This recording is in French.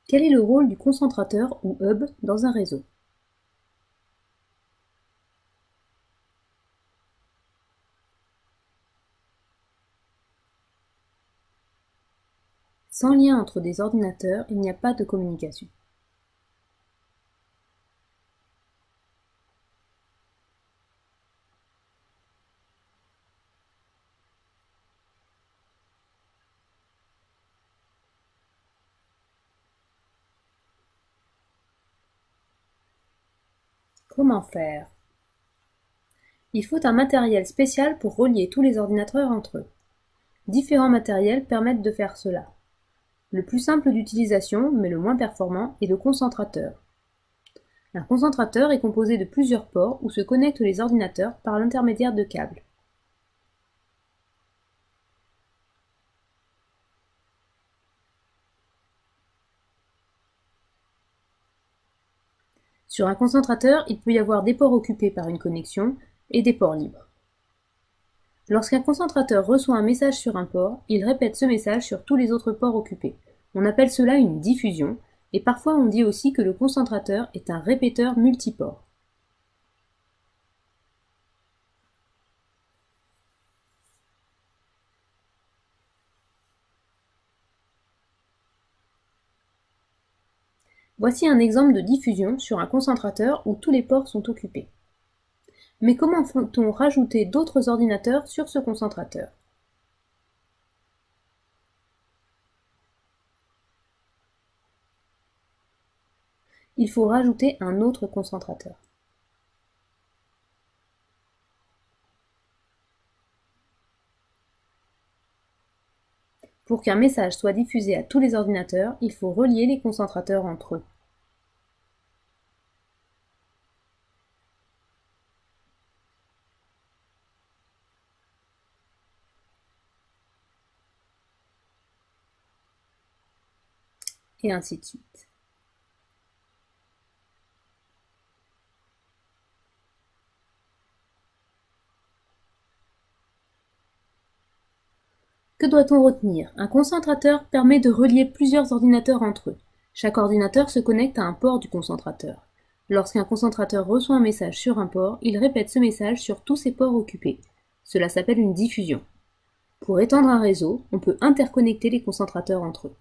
Quel est le rôle du concentrateur ou hub dans un réseau? Sans lien entre des ordinateurs, il n'y a pas de communication. Comment faire? Il faut un matériel spécial pour relier tous les ordinateurs entre eux. Différents matériels permettent de faire cela. Le plus simple d'utilisation, mais le moins performant, est le concentrateur. Un concentrateur est composé de plusieurs ports où se connectent les ordinateurs par l'intermédiaire de câbles. Sur un concentrateur, il peut y avoir des ports occupés par une connexion et des ports libres. Lorsqu'un concentrateur reçoit un message sur un port, il répète ce message sur tous les autres ports occupés. On appelle cela une diffusion, et parfois on dit aussi que le concentrateur est un répéteur multiport. Voici un exemple de diffusion sur un concentrateur où tous les ports sont occupés. Mais comment peut-on rajouter d'autres ordinateurs sur ce concentrateur? Il faut rajouter un autre concentrateur. Pour qu'un message soit diffusé à tous les ordinateurs, il faut relier les concentrateurs entre eux. Et ainsi de suite. Que doit-on retenir? Un concentrateur permet de relier plusieurs ordinateurs entre eux. Chaque ordinateur se connecte à un port du concentrateur. Lorsqu'un concentrateur reçoit un message sur un port, il répète ce message sur tous ses ports occupés. Cela s'appelle une diffusion. Pour étendre un réseau, on peut interconnecter les concentrateurs entre eux.